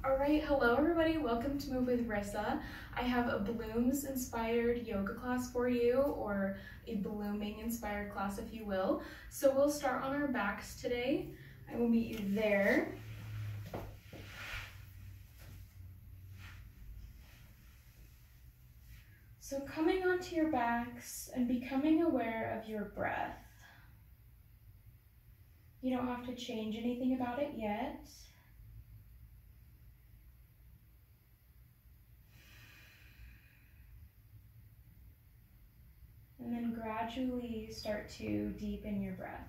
All right, hello everybody, welcome to Move with Rissa. I have a blooms inspired yoga class for you, or a blooming inspired class if you will. So we'll start on our backs today. I will meet you there. So coming onto your backs and becoming aware of your breath. You don't have to change anything about it yet. And then gradually start to deepen your breath.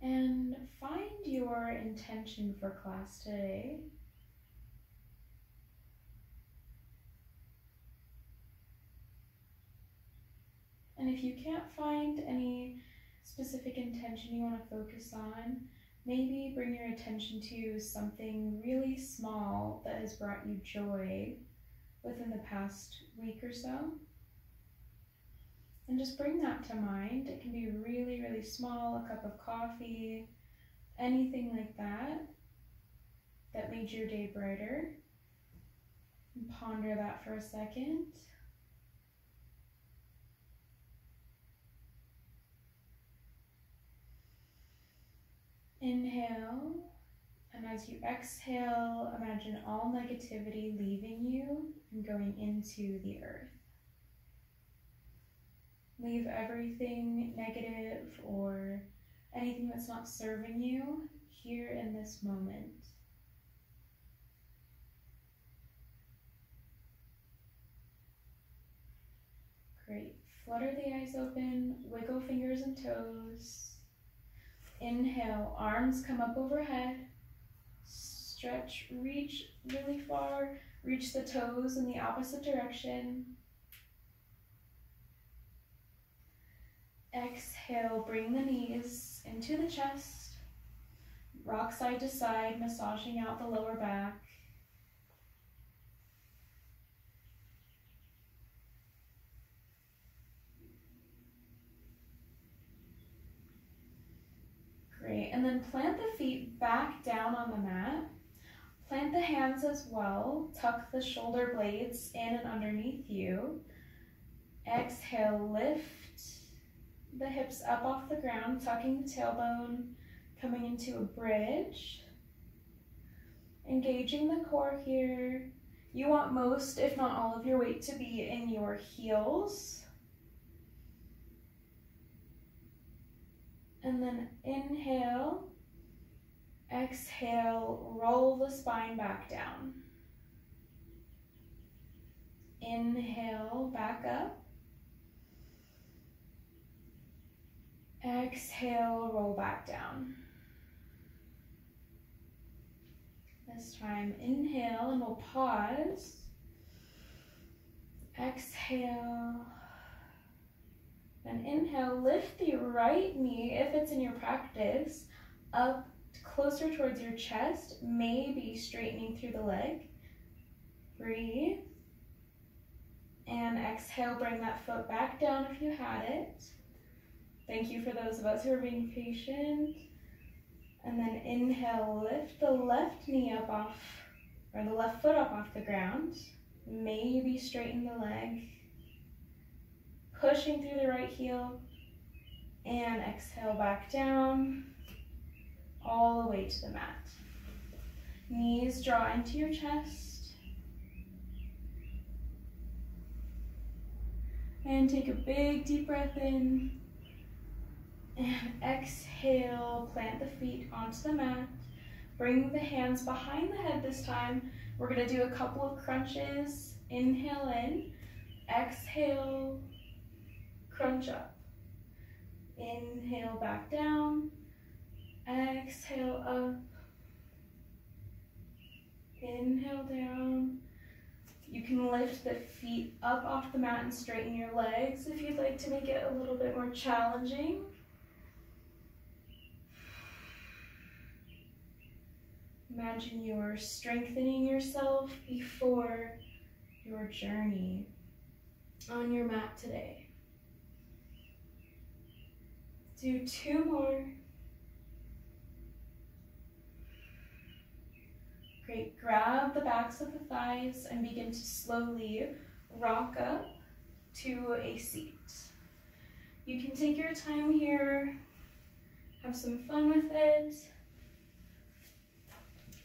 And find your intention for class today. And if you can't find any specific intention you want to focus on, maybe bring your attention to something really small that has brought you joy within the past week or so. And just bring that to mind. It can be really, really small, a cup of coffee, anything like that that made your day brighter. And ponder that for a second. Inhale, and as you exhale, imagine all negativity leaving you and going into the earth. Leave everything negative or anything that's not serving you here in this moment. Great. Flutter the eyes open, wiggle fingers and toes. Inhale, arms come up overhead. Stretch, reach really far. Reach the toes in the opposite direction. Exhale, bring the knees into the chest. Rock side to side, massaging out the lower back. Great, and then plant the feet back down on the mat. Plant the hands as well. Tuck the shoulder blades in and underneath you. Exhale, lift the hips up off the ground, tucking the tailbone, coming into a bridge. Engaging the core here. You want most, if not all of your weight to be in your heels. And then inhale, exhale, roll the spine back down. Inhale, back up. Exhale, roll back down. This time, inhale, and we'll pause. Exhale. Then inhale, lift the right knee, if it's in your practice, up closer towards your chest, maybe straightening through the leg. Breathe. And exhale, bring that foot back down if you had it. Thank you for those of us who are being patient. And then inhale, lift the left knee up off, or the left foot up off the ground. Maybe straighten the leg. Pushing through the right heel. And exhale back down, all the way to the mat. Knees draw into your chest. And take a big deep breath in. And exhale, plant the feet onto the mat. Bring the hands behind the head this time. We're gonna do a couple of crunches. Inhale in, exhale, crunch up. Inhale back down, exhale up, inhale down. You can lift the feet up off the mat and straighten your legs if you'd like to make it a little bit more challenging. Imagine you're strengthening yourself before your journey on your mat today. Do 2 more. Great. Grab the backs of the thighs and begin to slowly rock up to a seat. You can take your time here, have some fun with it.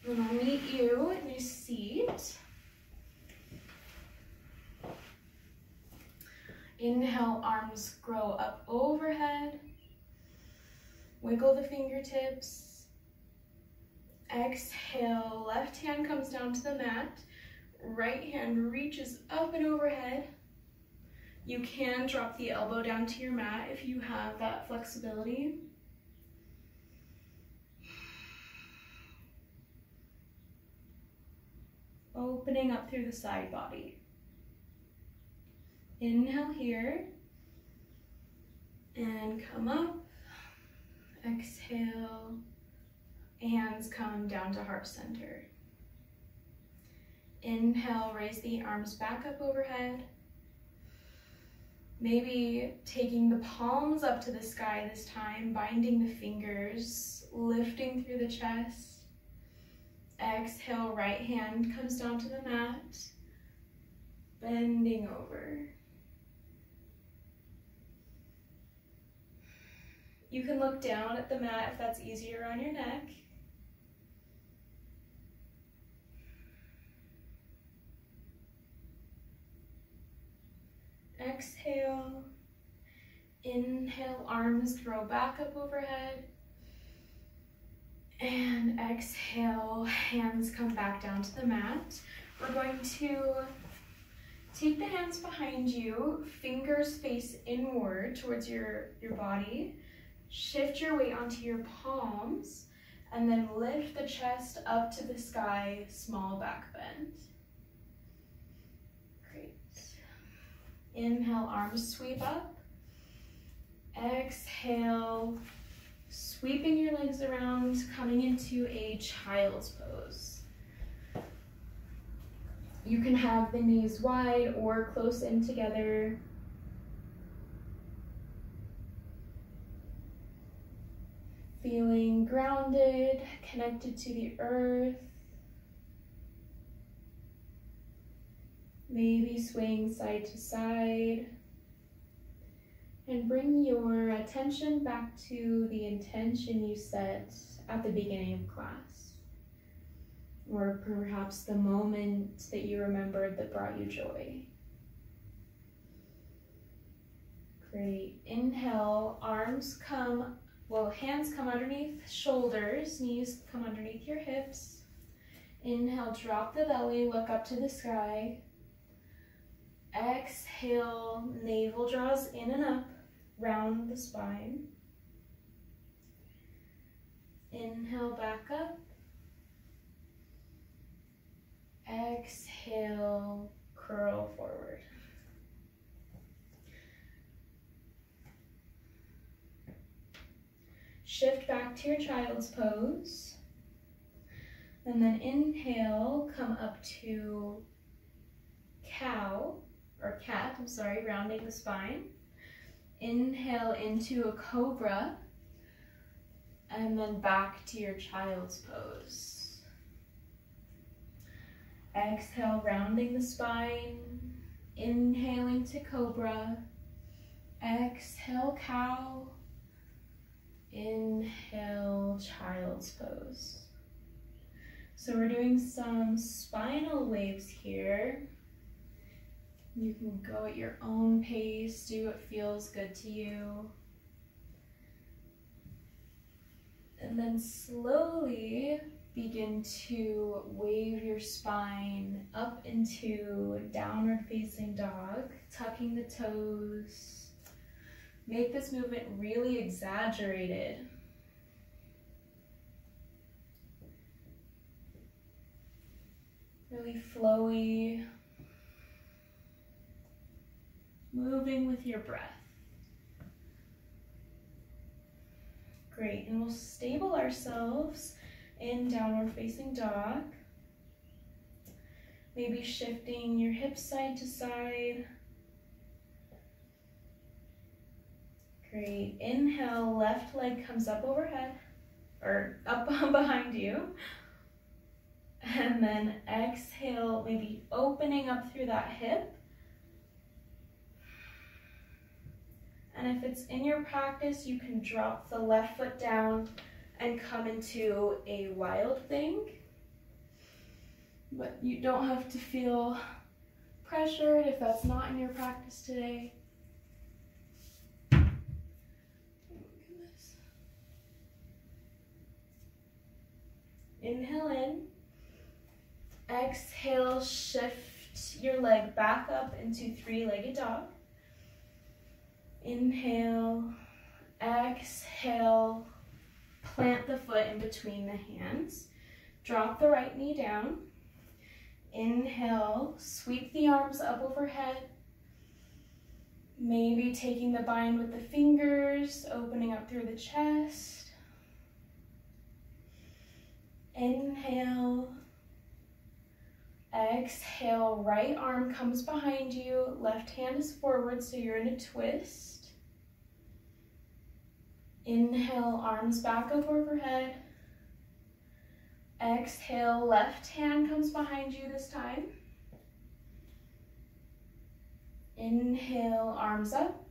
And I'll meet you in a seat. Inhale, arms grow up overhead. Wiggle the fingertips. Exhale, left hand comes down to the mat. Right hand reaches up and overhead. You can drop the elbow down to your mat if you have that flexibility. Opening up through the side body. Inhale here. And come up. Exhale. Hands come down to heart center. Inhale, raise the arms back up overhead. Maybe taking the palms up to the sky this time, binding the fingers, lifting through the chest. Exhale, right hand comes down to the mat, bending over. You can look down at the mat if that's easier on your neck. Exhale. Inhale, arms grow back up overhead. And exhale, hands come back down to the mat. We're going to take the hands behind you, fingers face inward towards your body. Shift your weight onto your palms, and then lift the chest up to the sky, small back bend. Great. Inhale, arms sweep up. Exhale, sweeping your legs around, coming into a child's pose. You can have the knees wide or close in together. Feeling grounded, connected to the earth. Maybe swaying side to side. And bring your attention back to the intention you set at the beginning of class. Or perhaps the moment that you remembered that brought you joy. Great. Inhale, hands come underneath shoulders, knees come underneath your hips. Inhale, drop the belly, look up to the sky. Exhale, navel draws in and up, round the spine. Inhale, back up. Exhale, curl forward. Shift back to your child's pose. And then inhale, come up to cat, rounding the spine. Inhale into a cobra. And then back to your child's pose. Exhale, rounding the spine. Inhaling to cobra. Exhale, cow. Inhale, child's pose. So we're doing some spinal waves here. You can go at your own pace, do what feels good to you. And then slowly begin to wave your spine up into downward facing dog, tucking the toes. Make this movement really exaggerated. Really flowy. Moving with your breath. Great, and we'll stable ourselves in downward facing dog. Maybe shifting your hips side to side. Great. Inhale, left leg comes up overhead, or up behind you. And then exhale, maybe opening up through that hip. And if it's in your practice, you can drop the left foot down and come into a wild thing. But you don't have to feel pressured if that's not in your practice today. Oh my goodness. Inhale in. Exhale, shift your leg back up into three-legged dog. Inhale, exhale, plant the foot in between the hands. Drop the right knee down. Inhale, sweep the arms up overhead. Maybe taking the bind with the fingers, opening up through the chest. Inhale. Exhale, right arm comes behind you, left hand is forward, so you're in a twist. Inhale, arms back up overhead. Exhale, left hand comes behind you this time. Inhale, arms up.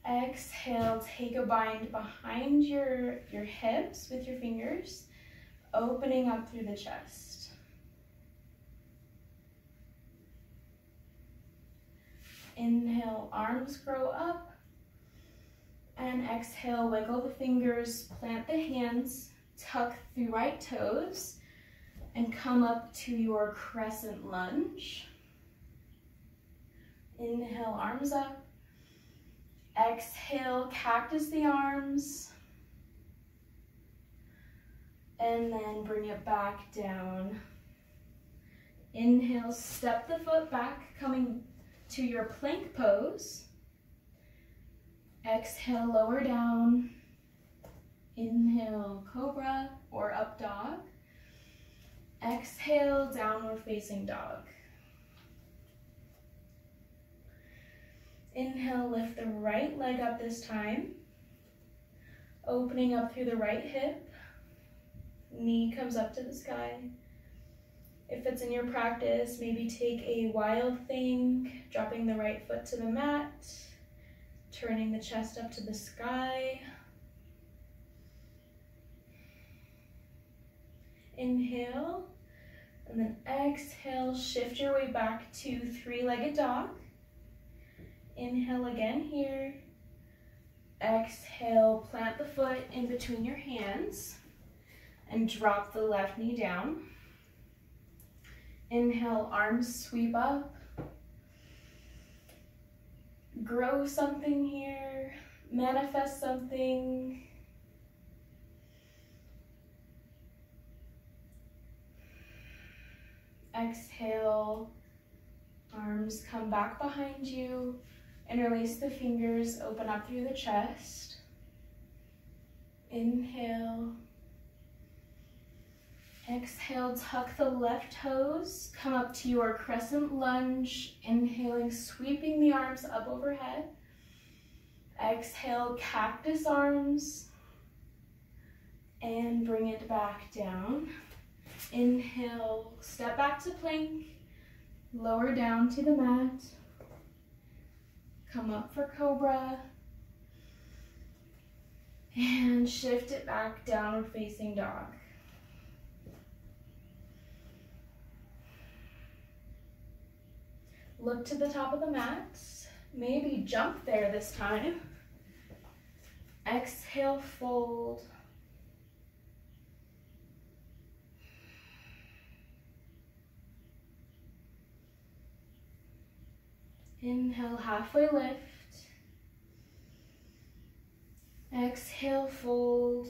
Exhale, take a bind behind your hips with your fingers, opening up through the chest. Inhale, arms grow up, and exhale, wiggle the fingers, plant the hands, tuck the right toes, and come up to your crescent lunge. Inhale, arms up. Exhale, cactus the arms, and then bring it back down. Inhale, step the foot back, coming to your plank pose. Exhale, lower down. Inhale, cobra or up dog. Exhale, downward facing dog. Inhale, lift the right leg up this time. Opening up through the right hip. Knee comes up to the sky. If it's in your practice, maybe take a wild thing, dropping the right foot to the mat, turning the chest up to the sky. Inhale, and then exhale, shift your way back to three-legged dog. Inhale again here. Exhale, plant the foot in between your hands and drop the left knee down. Inhale, arms sweep up. Grow something here, manifest something. Exhale, arms come back behind you. Interlace the fingers, open up through the chest. Inhale. Exhale, tuck the left toes, come up to your crescent lunge. Inhaling, sweeping the arms up overhead. Exhale, cactus arms. And bring it back down. Inhale, step back to plank. Lower down to the mat. Come up for cobra. And shift it back, downward facing dog. Look to the top of the mat. Maybe jump there this time. Exhale, fold. Inhale, halfway lift. Exhale, fold.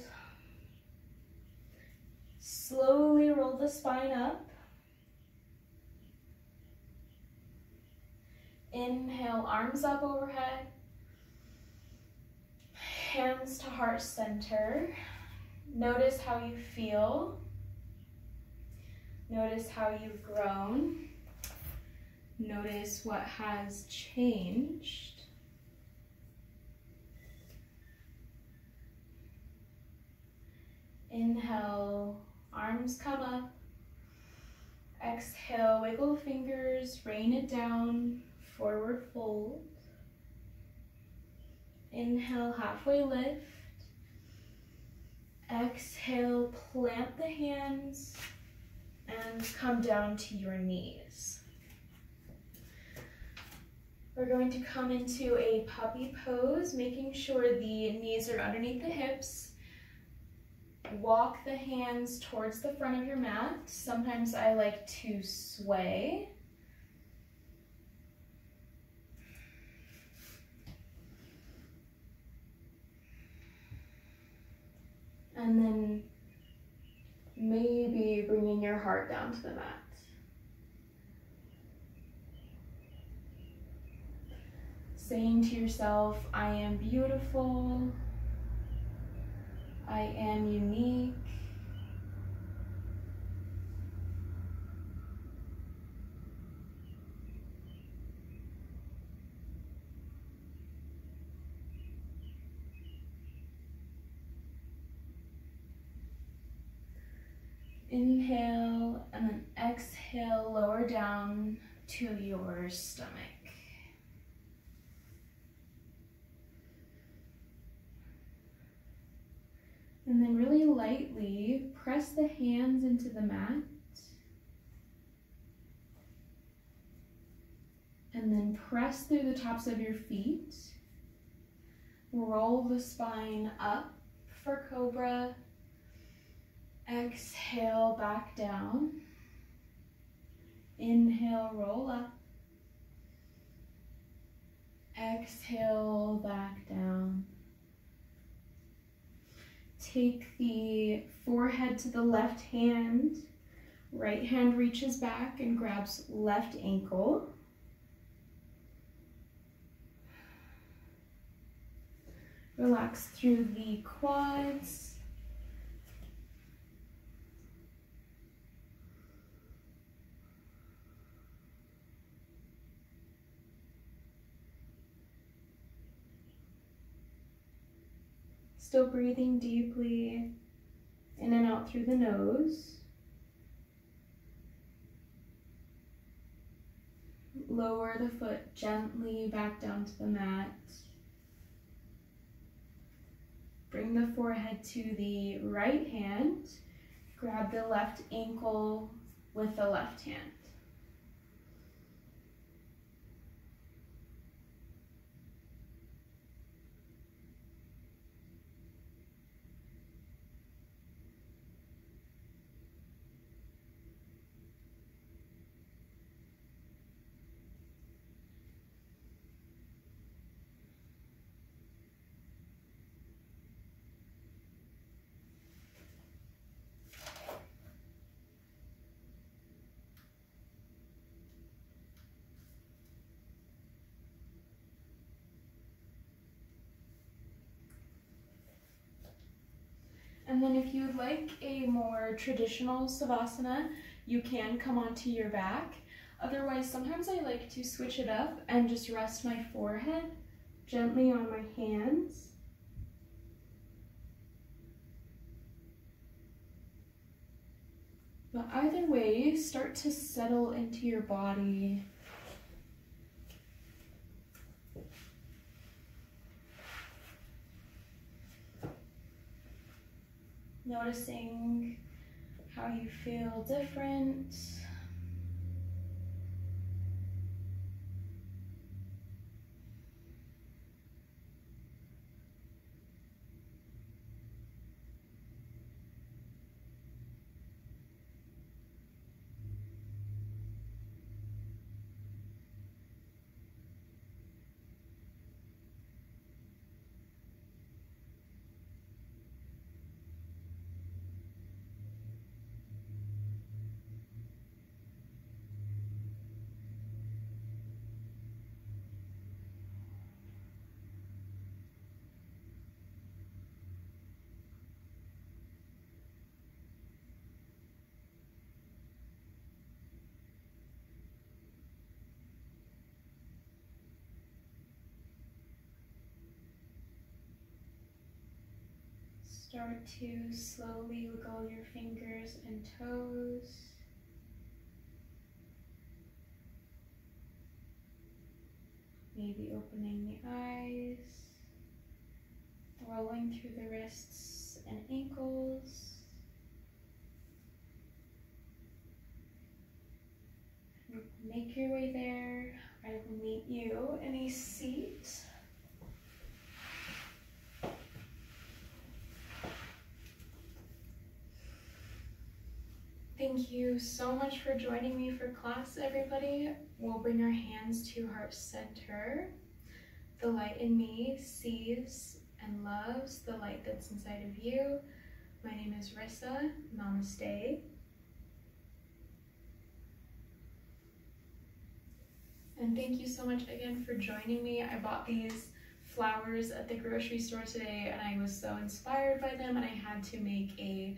Slowly roll the spine up. Inhale, arms up overhead. Hands to heart center. Notice how you feel. Notice how you've grown. Notice what has changed. Inhale, arms come up. Exhale, wiggle fingers, rain it down, forward fold. Inhale, halfway lift. Exhale, plant the hands and come down to your knees. We're going to come into a puppy pose, making sure the knees are underneath the hips. Walk the hands towards the front of your mat. Sometimes I like to sway. And then maybe bringing your heart down to the mat. Saying to yourself, I am beautiful. I am unique. Inhale and then exhale, lower down to your stomach. And then really lightly press the hands into the mat. And then press through the tops of your feet. Roll the spine up for cobra. Exhale, back down. Inhale, roll up. Exhale, back down. Take the forehead to the left hand. Right hand reaches back and grabs left ankle. Relax through the quads. Still breathing deeply in and out through the nose. Lower the foot gently back down to the mat. Bring the forehead to the right hand. Grab the left ankle with the left hand. And then if you would like a more traditional Savasana, you can come onto your back. Otherwise, sometimes I like to switch it up and just rest my forehead gently on my hands. But either way, start to settle into your body. Noticing how you feel different. Start to slowly wiggle your fingers and toes. Maybe opening the eyes, rolling through the wrists and ankles. Make your way there. I will meet you in a seat. Thank you so much for joining me for class, everybody. We'll bring our hands to heart center. The light in me sees and loves the light that's inside of you. My name is Rissa. Namaste. And thank you so much again for joining me. I bought these flowers at the grocery store today and I was so inspired by them, and I had to make a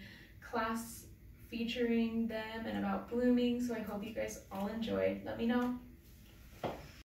class featuring them and about blooming, so I hope you guys all enjoyed. Let me know.